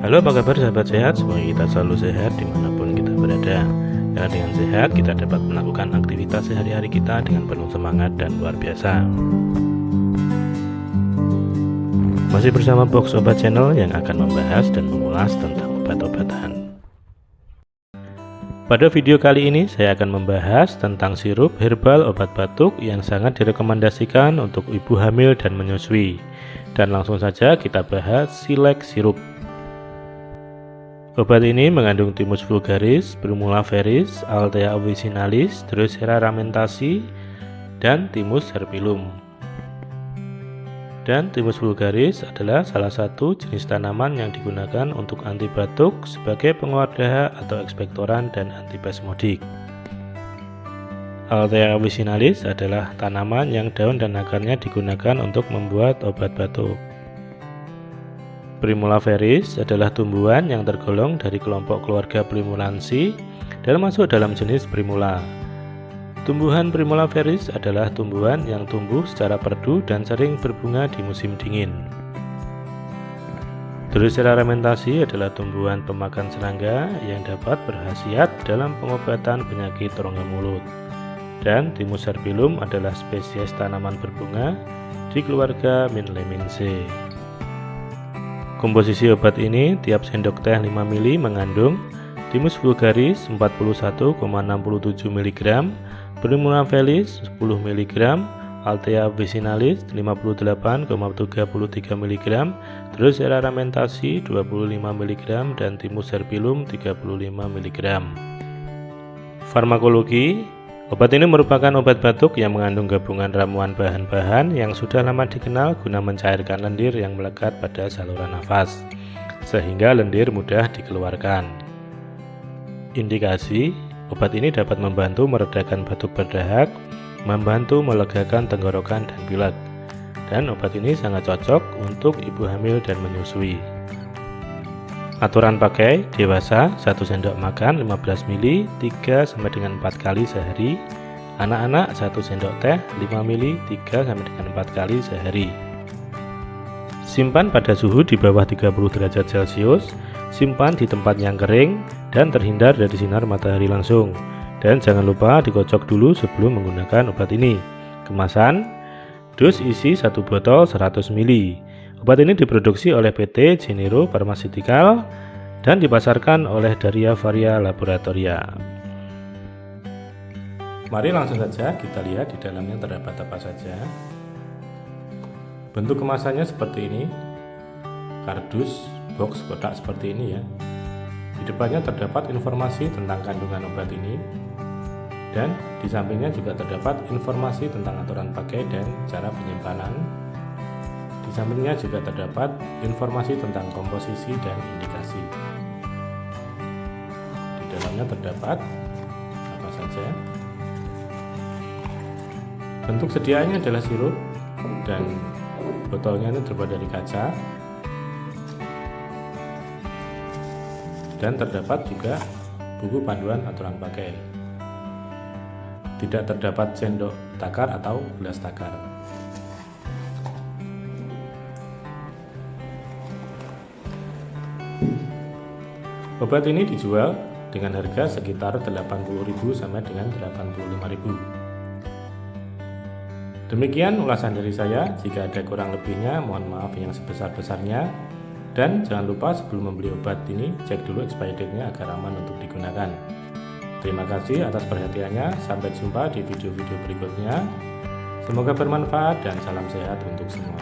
Halo, apa kabar sahabat sehat? Semoga kita selalu sehat dimanapun kita berada. Karena dengan sehat kita dapat melakukan aktivitas sehari-hari kita dengan penuh semangat dan luar biasa. Masih bersama Box Obat Channel yang akan membahas dan mengulas tentang obat-obatan. Pada video kali ini saya akan membahas tentang sirup herbal obat batuk yang sangat direkomendasikan untuk ibu hamil dan menyusui. Dan langsung saja kita bahas Silek Sirup. Obat ini mengandung Thymus vulgaris, Primula veris, Althea officinalis, Drosera ramentasi, dan Thymus serpyllum. Dan Thymus vulgaris adalah salah satu jenis tanaman yang digunakan untuk anti batuk sebagai penguat dahak atau ekspektoran dan antispasmodik. Althea officinalis adalah tanaman yang daun dan akarnya digunakan untuk membuat obat batuk. Primula veris adalah tumbuhan yang tergolong dari kelompok keluarga Primulansi dan masuk dalam jenis Primula. Tumbuhan Primula veris adalah tumbuhan yang tumbuh secara perdu dan sering berbunga di musim dingin. Drosera ramentasi adalah tumbuhan pemakan serangga yang dapat berkhasiat dalam pengobatan penyakit rongga mulut. Dan Thymus serpyllum adalah spesies tanaman berbunga di keluarga Minlemminceae. Komposisi obat ini tiap sendok teh 5 ml mengandung Thymus vulgaris 41,67 mg, Primula veris 10 mg, Althea officinalis 58,33 mg, Drosera ramentasi 25 mg, dan Thymus serpyllum 35 mg. Farmakologi. Obat ini merupakan obat batuk yang mengandung gabungan ramuan bahan-bahan yang sudah lama dikenal guna mencairkan lendir yang melekat pada saluran nafas, sehingga lendir mudah dikeluarkan. Indikasi, obat ini dapat membantu meredakan batuk berdahak, membantu melegakan tenggorokan dan pilek, dan obat ini sangat cocok untuk ibu hamil dan menyusui. Aturan pakai: dewasa 1 sendok makan 15 ml 3-4 kali sehari, anak-anak 1 sendok teh 5 ml 3-4 kali sehari. Simpan pada suhu di bawah 30 derajat Celcius, simpan di tempat yang kering dan terhindar dari sinar matahari langsung, dan jangan lupa dikocok dulu sebelum menggunakan obat ini. Kemasan: dos isi 1 botol 100 ml. Obat ini diproduksi oleh PT Genero Pharmaceutical dan dipasarkan oleh Daria Varia Laboratoria. Mari langsung saja kita lihat di dalamnya terdapat apa saja. Bentuk kemasannya seperti ini, kardus, box kotak seperti ini ya. Di depannya terdapat informasi tentang kandungan obat ini, dan di sampingnya juga terdapat informasi tentang aturan pakai dan cara penyimpanan. Di sampingnya juga terdapat informasi tentang komposisi dan indikasi. Di dalamnya terdapat apa saja. Bentuk sediaannya adalah sirup, dan botolnya ini terbuat dari kaca. Dan terdapat juga buku panduan aturan pakai. Tidak terdapat sendok takar atau gelas takar. Obat ini dijual dengan harga sekitar 80.000 sampai dengan 85.000. Demikian ulasan dari saya. Jika ada kurang lebihnya mohon maaf yang sebesar-besarnya. Dan jangan lupa sebelum membeli obat ini cek dulu expiry date-nya agar aman untuk digunakan. Terima kasih atas perhatiannya. Sampai jumpa di video-video berikutnya. Semoga bermanfaat dan salam sehat untuk semua.